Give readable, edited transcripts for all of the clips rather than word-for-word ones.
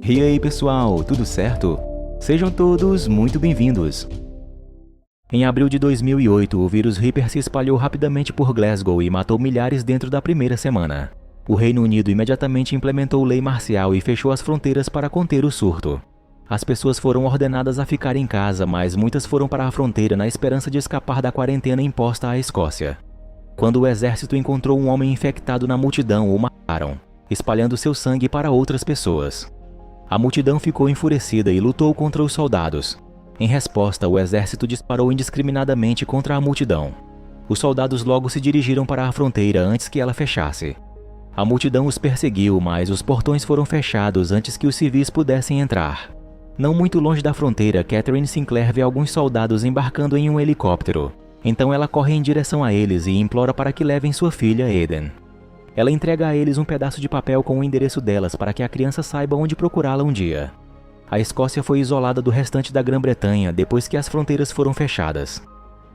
E aí pessoal, tudo certo? Sejam todos muito bem-vindos! Em abril de 2008, o vírus Reaper se espalhou rapidamente por Glasgow e matou milhares dentro da primeira semana. O Reino Unido imediatamente implementou lei marcial e fechou as fronteiras para conter o surto. As pessoas foram ordenadas a ficar em casa, mas muitas foram para a fronteira na esperança de escapar da quarentena imposta à Escócia. Quando o exército encontrou um homem infectado na multidão, o mataram, espalhando seu sangue para outras pessoas. A multidão ficou enfurecida e lutou contra os soldados. Em resposta, o exército disparou indiscriminadamente contra a multidão. Os soldados logo se dirigiram para a fronteira antes que ela fechasse. A multidão os perseguiu, mas os portões foram fechados antes que os civis pudessem entrar. Não muito longe da fronteira, Catherine Sinclair vê alguns soldados embarcando em um helicóptero. Então ela corre em direção a eles e implora para que levem sua filha, Eden. Ela entrega a eles um pedaço de papel com o endereço delas para que a criança saiba onde procurá-la um dia. A Escócia foi isolada do restante da Grã-Bretanha depois que as fronteiras foram fechadas.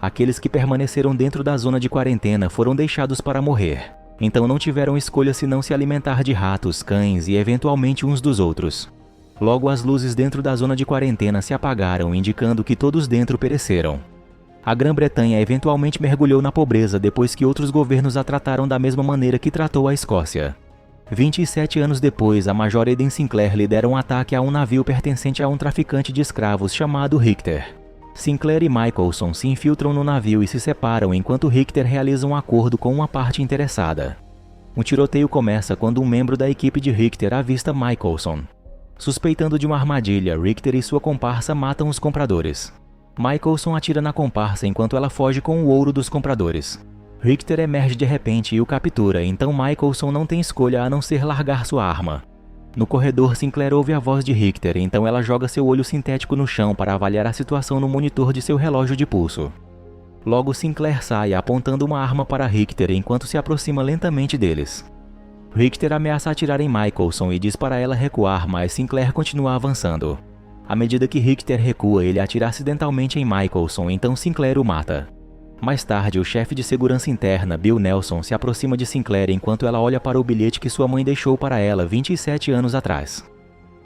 Aqueles que permaneceram dentro da zona de quarentena foram deixados para morrer. Então não tiveram escolha senão se alimentar de ratos, cães e eventualmente uns dos outros. Logo as luzes dentro da zona de quarentena se apagaram, indicando que todos dentro pereceram. A Grã-Bretanha eventualmente mergulhou na pobreza depois que outros governos a trataram da mesma maneira que tratou a Escócia. 27 anos depois, a Major Eden Sinclair lidera um ataque a um navio pertencente a um traficante de escravos chamado Richter. Sinclair e Michelson se infiltram no navio e se separam enquanto Richter realiza um acordo com uma parte interessada. O tiroteio começa quando um membro da equipe de Richter avista Michelson. Suspeitando de uma armadilha, Richter e sua comparsa matam os compradores. Michelson atira na comparsa enquanto ela foge com o ouro dos compradores. Richter emerge de repente e o captura, então Michelson não tem escolha a não ser largar sua arma. No corredor, Sinclair ouve a voz de Richter, então ela joga seu olho sintético no chão para avaliar a situação no monitor de seu relógio de pulso. Logo, Sinclair sai apontando uma arma para Richter enquanto se aproxima lentamente deles. Richter ameaça atirar em Michelson e diz para ela recuar, mas Sinclair continua avançando. À medida que Richter recua, ele atira acidentalmente em Michelson, então Sinclair o mata. Mais tarde, o chefe de segurança interna, Bill Nelson, se aproxima de Sinclair enquanto ela olha para o bilhete que sua mãe deixou para ela 27 anos atrás.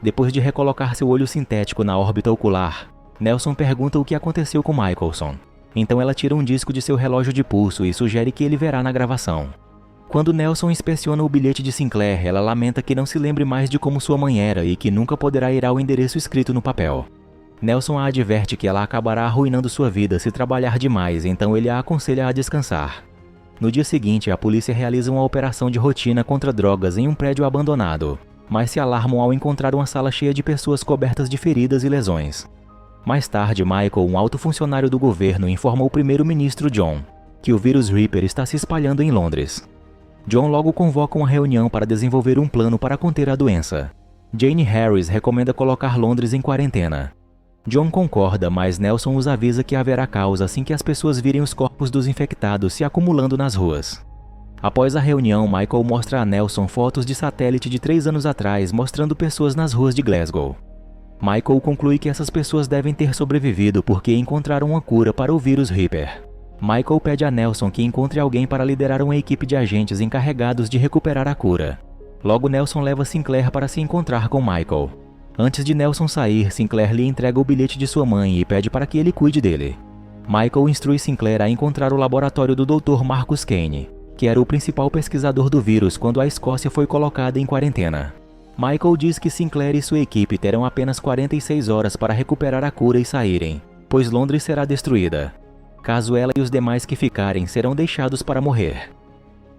Depois de recolocar seu olho sintético na órbita ocular, Nelson pergunta o que aconteceu com Michelson. Então ela tira um disco de seu relógio de pulso e sugere que ele verá na gravação. Quando Nelson inspeciona o bilhete de Sinclair, ela lamenta que não se lembre mais de como sua mãe era e que nunca poderá ir ao endereço escrito no papel. Nelson a adverte que ela acabará arruinando sua vida se trabalhar demais, então ele a aconselha a descansar. No dia seguinte, a polícia realiza uma operação de rotina contra drogas em um prédio abandonado, mas se alarmam ao encontrar uma sala cheia de pessoas cobertas de feridas e lesões. Mais tarde, Michael, um alto funcionário do governo, informa o primeiro-ministro John que o vírus Reaper está se espalhando em Londres. John logo convoca uma reunião para desenvolver um plano para conter a doença. Jane Harris recomenda colocar Londres em quarentena. John concorda, mas Nelson os avisa que haverá caos assim que as pessoas virem os corpos dos infectados se acumulando nas ruas. Após a reunião, Michael mostra a Nelson fotos de satélite de 3 anos atrás mostrando pessoas nas ruas de Glasgow. Michael conclui que essas pessoas devem ter sobrevivido porque encontraram uma cura para o vírus Reaper. Michael pede a Nelson que encontre alguém para liderar uma equipe de agentes encarregados de recuperar a cura. Logo, Nelson leva Sinclair para se encontrar com Michael. Antes de Nelson sair, Sinclair lhe entrega o bilhete de sua mãe e pede para que ele cuide dele. Michael instrui Sinclair a encontrar o laboratório do Dr. Marcus Kane, que era o principal pesquisador do vírus quando a Escócia foi colocada em quarentena. Michael diz que Sinclair e sua equipe terão apenas 46 horas para recuperar a cura e saírem, pois Londres será destruída. Caso ela e os demais que ficarem serão deixados para morrer.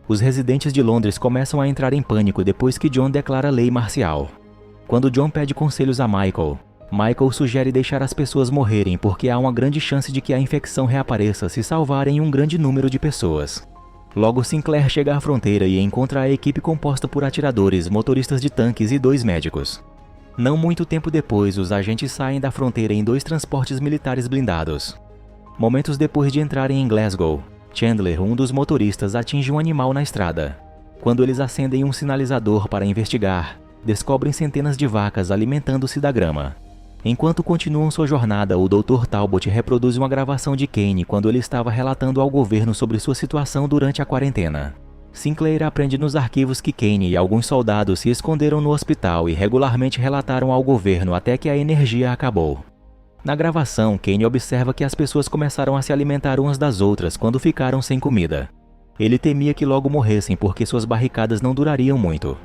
Os residentes de Londres começam a entrar em pânico depois que John declara lei marcial. Quando John pede conselhos a Michael, Michael sugere deixar as pessoas morrerem porque há uma grande chance de que a infecção reapareça se salvarem um grande número de pessoas. Logo, Sinclair chega à fronteira e encontra a equipe composta por atiradores, motoristas de tanques e 2 médicos. Não muito tempo depois, os agentes saem da fronteira em 2 transportes militares blindados. Momentos depois de entrarem em Glasgow, Chandler, um dos motoristas, atinge um animal na estrada. Quando eles acendem um sinalizador para investigar, descobrem centenas de vacas alimentando-se da grama. Enquanto continuam sua jornada, o Dr. Talbot reproduz uma gravação de Kane quando ele estava relatando ao governo sobre sua situação durante a quarentena. Sinclair aprende nos arquivos que Kane e alguns soldados se esconderam no hospital e regularmente relataram ao governo até que a energia acabou. Na gravação, Kane observa que as pessoas começaram a se alimentar umas das outras quando ficaram sem comida. Ele temia que logo morressem porque suas barricadas não durariam muito.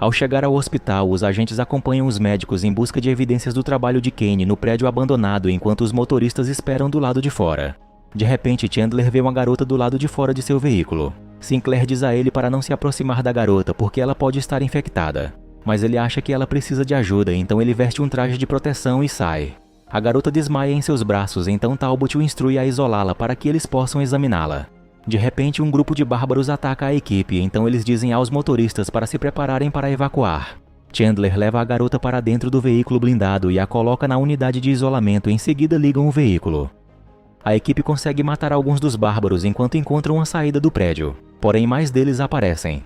Ao chegar ao hospital, os agentes acompanham os médicos em busca de evidências do trabalho de Kane no prédio abandonado enquanto os motoristas esperam do lado de fora. De repente, Chandler vê uma garota do lado de fora de seu veículo. Sinclair diz a ele para não se aproximar da garota porque ela pode estar infectada. Mas ele acha que ela precisa de ajuda, então ele veste um traje de proteção e sai. A garota desmaia em seus braços, então Talbot o instrui a isolá-la para que eles possam examiná-la. De repente, um grupo de bárbaros ataca a equipe, então eles dizem aos motoristas para se prepararem para evacuar. Chandler leva a garota para dentro do veículo blindado e a coloca na unidade de isolamento, em seguida ligam o veículo. A equipe consegue matar alguns dos bárbaros enquanto encontram a saída do prédio, porém mais deles aparecem.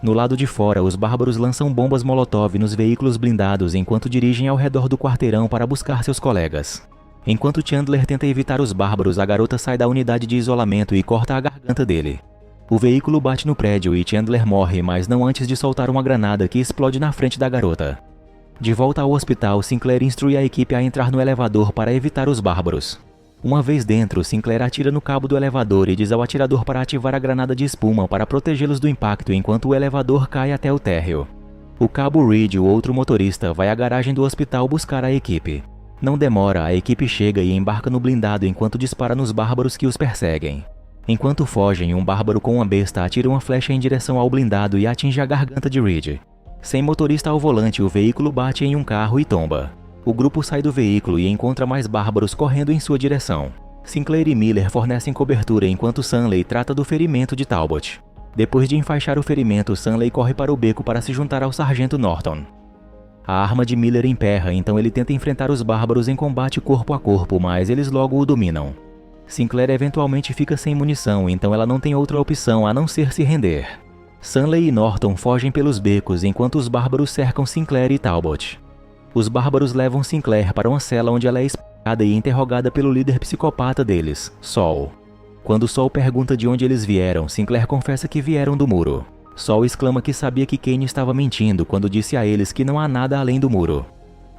No lado de fora, os bárbaros lançam bombas Molotov nos veículos blindados enquanto dirigem ao redor do quarteirão para buscar seus colegas. Enquanto Chandler tenta evitar os bárbaros, a garota sai da unidade de isolamento e corta a garganta dele. O veículo bate no prédio e Chandler morre, mas não antes de soltar uma granada que explode na frente da garota. De volta ao hospital, Sinclair instrui a equipe a entrar no elevador para evitar os bárbaros. Uma vez dentro, Sinclair atira no cabo do elevador e diz ao atirador para ativar a granada de espuma para protegê-los do impacto enquanto o elevador cai até o térreo. O cabo Reed, o outro motorista, vai à garagem do hospital buscar a equipe. Não demora, a equipe chega e embarca no blindado enquanto dispara nos bárbaros que os perseguem. Enquanto fogem, um bárbaro com uma besta atira uma flecha em direção ao blindado e atinge a garganta de Reed. Sem motorista ao volante, o veículo bate em um carro e tomba. O grupo sai do veículo e encontra mais bárbaros correndo em sua direção. Sinclair e Miller fornecem cobertura enquanto Sunley trata do ferimento de Talbot. Depois de enfaixar o ferimento, Sunley corre para o beco para se juntar ao sargento Norton. A arma de Miller emperra, então ele tenta enfrentar os bárbaros em combate corpo a corpo, mas eles logo o dominam. Sinclair eventualmente fica sem munição, então ela não tem outra opção a não ser se render. Sunley e Norton fogem pelos becos enquanto os bárbaros cercam Sinclair e Talbot. Os bárbaros levam Sinclair para uma cela onde ela é espancada e interrogada pelo líder psicopata deles, Sol. Quando Sol pergunta de onde eles vieram, Sinclair confessa que vieram do muro. Sol exclama que sabia que Kane estava mentindo quando disse a eles que não há nada além do muro.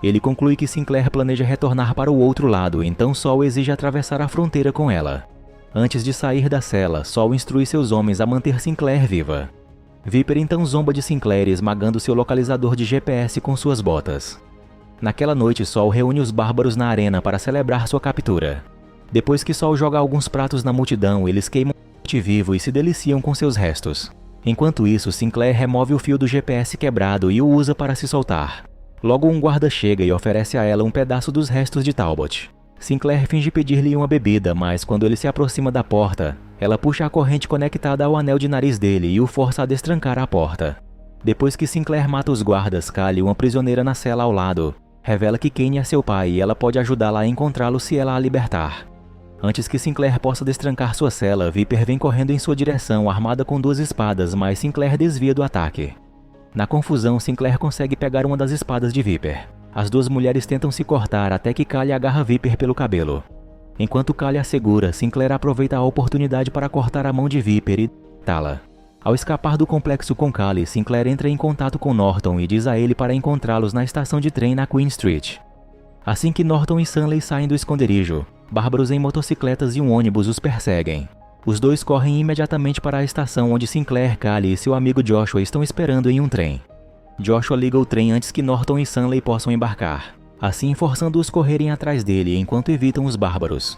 Ele conclui que Sinclair planeja retornar para o outro lado, então Sol exige atravessar a fronteira com ela. Antes de sair da cela, Sol instrui seus homens a manter Sinclair viva. Viper então zomba de Sinclair, esmagando seu localizador de GPS com suas botas. Naquela noite, Sol reúne os bárbaros na arena para celebrar sua captura. Depois que Sol joga alguns pratos na multidão, eles queimam o vivo e se deliciam com seus restos. Enquanto isso, Sinclair remove o fio do GPS quebrado e o usa para se soltar. Logo um guarda chega e oferece a ela um pedaço dos restos de Talbot. Sinclair finge pedir-lhe uma bebida, mas quando ele se aproxima da porta, ela puxa a corrente conectada ao anel de nariz dele e o força a destrancar a porta. Depois que Sinclair mata os guardas, Kali, uma prisioneira na cela ao lado, revela que Kane é seu pai e ela pode ajudá-la a encontrá-lo se ela a libertar. Antes que Sinclair possa destrancar sua cela, Viper vem correndo em sua direção armada com 2 espadas, mas Sinclair desvia do ataque. Na confusão, Sinclair consegue pegar uma das espadas de Viper. As 2 mulheres tentam se cortar até que Kali agarra Viper pelo cabelo. Enquanto Kali a segura, Sinclair aproveita a oportunidade para cortar a mão de Viper e matá-la. Ao escapar do complexo com Kali, Sinclair entra em contato com Norton e diz a ele para encontrá-los na estação de trem na Queen Street. Assim que Norton e Sunley saem do esconderijo, bárbaros em motocicletas e um ônibus os perseguem. Os 2 correm imediatamente para a estação onde Sinclair, Kali e seu amigo Joshua estão esperando em um trem. Joshua liga o trem antes que Norton e Sunley possam embarcar, assim forçando-os a correrem atrás dele enquanto evitam os bárbaros.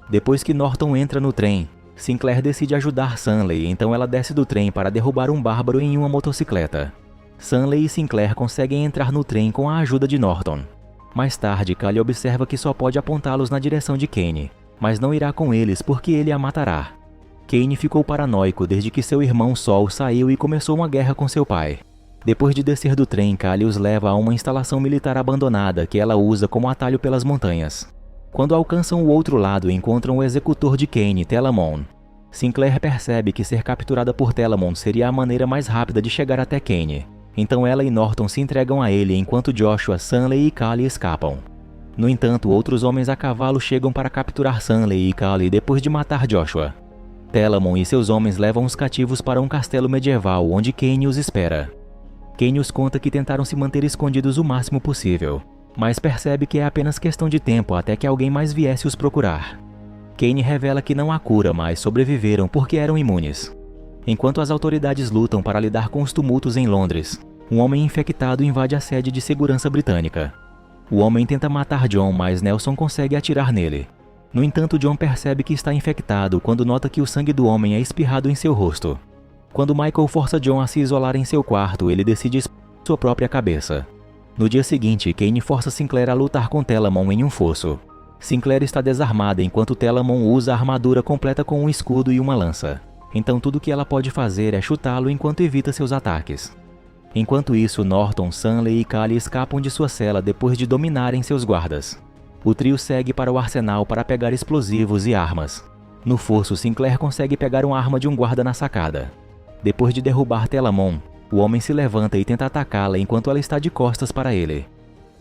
Depois que Norton entra no trem, Sinclair decide ajudar Sunley, então ela desce do trem para derrubar um bárbaro em uma motocicleta. Sunley e Sinclair conseguem entrar no trem com a ajuda de Norton. Mais tarde, Kali observa que só pode apontá-los na direção de Kane, mas não irá com eles porque ele a matará. Kane ficou paranoico desde que seu irmão Sol saiu e começou uma guerra com seu pai. Depois de descer do trem, Kali os leva a uma instalação militar abandonada que ela usa como atalho pelas montanhas. Quando alcançam o outro lado, encontram o executor de Kane, Telamon. Sinclair percebe que ser capturada por Telamon seria a maneira mais rápida de chegar até Kane. Então ela e Norton se entregam a ele enquanto Joshua, Sunley e Kali escapam. No entanto, outros homens a cavalo chegam para capturar Sunley e Kali depois de matar Joshua. Telamon e seus homens levam os cativos para um castelo medieval onde Kane os espera. Kane os conta que tentaram se manter escondidos o máximo possível, mas percebe que é apenas questão de tempo até que alguém mais viesse os procurar. Kane revela que não há cura, mas sobreviveram porque eram imunes. Enquanto as autoridades lutam para lidar com os tumultos em Londres, um homem infectado invade a sede de segurança britânica. O homem tenta matar John, mas Nelson consegue atirar nele. No entanto, John percebe que está infectado quando nota que o sangue do homem é espirrado em seu rosto. Quando Michael força John a se isolar em seu quarto, ele decide expor sua própria cabeça. No dia seguinte, Kane força Sinclair a lutar com Telamon em um fosso. Sinclair está desarmada enquanto Telamon usa a armadura completa com um escudo e uma lança. Então tudo que ela pode fazer é chutá-lo enquanto evita seus ataques. Enquanto isso, Norton, Sunley e Kali escapam de sua cela depois de dominarem seus guardas. O trio segue para o arsenal para pegar explosivos e armas. No fosso, Sinclair consegue pegar uma arma de um guarda na sacada. Depois de derrubar Telamon, o homem se levanta e tenta atacá-la enquanto ela está de costas para ele.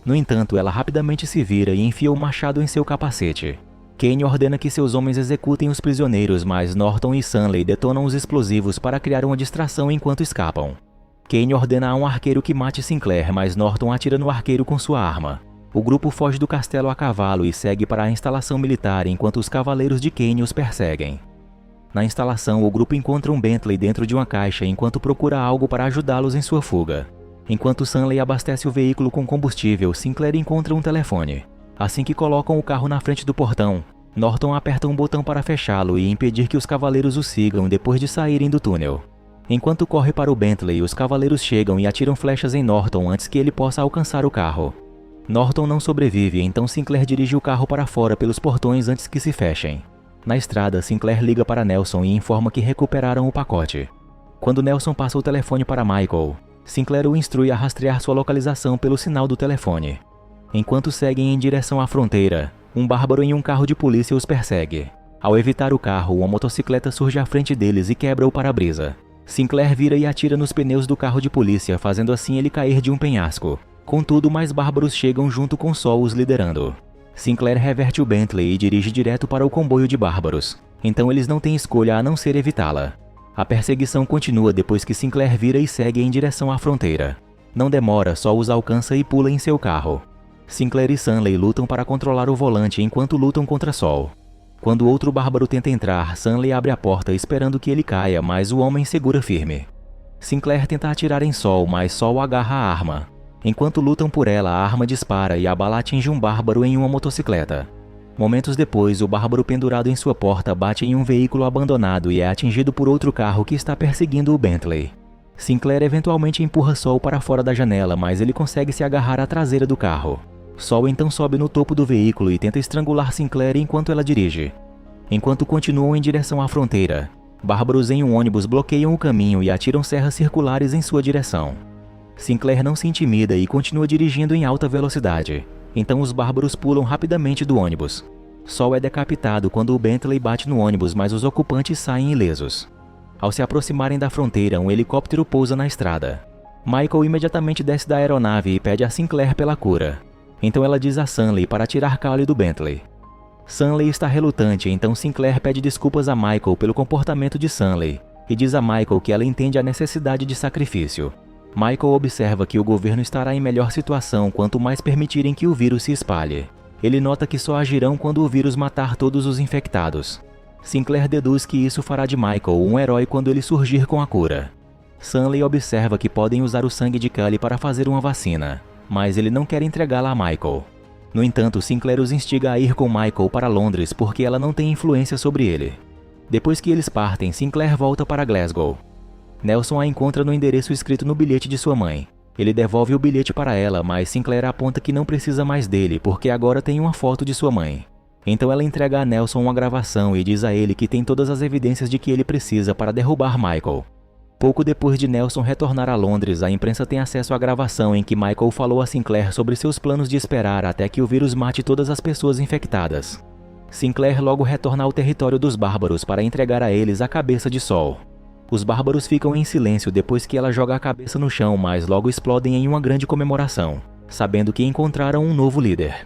No entanto, ela rapidamente se vira e enfia o machado em seu capacete. Kane ordena que seus homens executem os prisioneiros, mas Norton e Sunley detonam os explosivos para criar uma distração enquanto escapam. Kane ordena a um arqueiro que mate Sinclair, mas Norton atira no arqueiro com sua arma. O grupo foge do castelo a cavalo e segue para a instalação militar enquanto os cavaleiros de Kane os perseguem. Na instalação, o grupo encontra um Bentley dentro de uma caixa enquanto procura algo para ajudá-los em sua fuga. Enquanto Sunley abastece o veículo com combustível, Sinclair encontra um telefone. Assim que colocam o carro na frente do portão, Norton aperta um botão para fechá-lo e impedir que os cavaleiros o sigam depois de saírem do túnel. Enquanto corre para o Bentley, os cavaleiros chegam e atiram flechas em Norton antes que ele possa alcançar o carro. Norton não sobrevive, então Sinclair dirige o carro para fora pelos portões antes que se fechem. Na estrada, Sinclair liga para Nelson e informa que recuperaram o pacote. Quando Nelson passa o telefone para Michael, Sinclair o instrui a rastrear sua localização pelo sinal do telefone. Enquanto seguem em direção à fronteira, um bárbaro em um carro de polícia os persegue. Ao evitar o carro, uma motocicleta surge à frente deles e quebra o para-brisa. Sinclair vira e atira nos pneus do carro de polícia, fazendo assim ele cair de um penhasco. Contudo, mais bárbaros chegam junto com Sol os liderando. Sinclair reverte o Bentley e dirige direto para o comboio de bárbaros. Então eles não têm escolha a não ser evitá-la. A perseguição continua depois que Sinclair vira e segue em direção à fronteira. Não demora, Sol os alcança e pula em seu carro. Sinclair e Sunley lutam para controlar o volante enquanto lutam contra Sol. Quando outro bárbaro tenta entrar, Sunley abre a porta esperando que ele caia, mas o homem segura firme. Sinclair tenta atirar em Sol, mas Sol agarra a arma. Enquanto lutam por ela, a arma dispara e a bala atinge um bárbaro em uma motocicleta. Momentos depois, o bárbaro pendurado em sua porta bate em um veículo abandonado e é atingido por outro carro que está perseguindo o Bentley. Sinclair eventualmente empurra Sol para fora da janela, mas ele consegue se agarrar à traseira do carro. Sol então sobe no topo do veículo e tenta estrangular Sinclair enquanto ela dirige. Enquanto continuam em direção à fronteira, bárbaros em um ônibus bloqueiam o caminho e atiram serras circulares em sua direção. Sinclair não se intimida e continua dirigindo em alta velocidade. Então os bárbaros pulam rapidamente do ônibus. Sol é decapitado quando o Bentley bate no ônibus, mas os ocupantes saem ilesos. Ao se aproximarem da fronteira, um helicóptero pousa na estrada. Michael imediatamente desce da aeronave e pede a Sinclair pela cura. Então ela diz a Sunley para tirar Kali do Bentley. Sunley está relutante, então Sinclair pede desculpas a Michael pelo comportamento de Sunley e diz a Michael que ela entende a necessidade de sacrifício. Michael observa que o governo estará em melhor situação quanto mais permitirem que o vírus se espalhe. Ele nota que só agirão quando o vírus matar todos os infectados. Sinclair deduz que isso fará de Michael um herói quando ele surgir com a cura. Sunley observa que podem usar o sangue de Kali para fazer uma vacina, mas ele não quer entregá-la a Michael. No entanto, Sinclair os instiga a ir com Michael para Londres porque ela não tem influência sobre ele. Depois que eles partem, Sinclair volta para Glasgow. Nelson a encontra no endereço escrito no bilhete de sua mãe. Ele devolve o bilhete para ela, mas Sinclair aponta que não precisa mais dele porque agora tem uma foto de sua mãe. Então ela entrega a Nelson uma gravação e diz a ele que tem todas as evidências de que ele precisa para derrubar Michael. Pouco depois de Nelson retornar a Londres, a imprensa tem acesso à gravação em que Michael falou a Sinclair sobre seus planos de esperar até que o vírus mate todas as pessoas infectadas. Sinclair logo retorna ao território dos bárbaros para entregar a eles a cabeça de Sol. Os bárbaros ficam em silêncio depois que ela joga a cabeça no chão, mas logo explodem em uma grande comemoração, sabendo que encontraram um novo líder.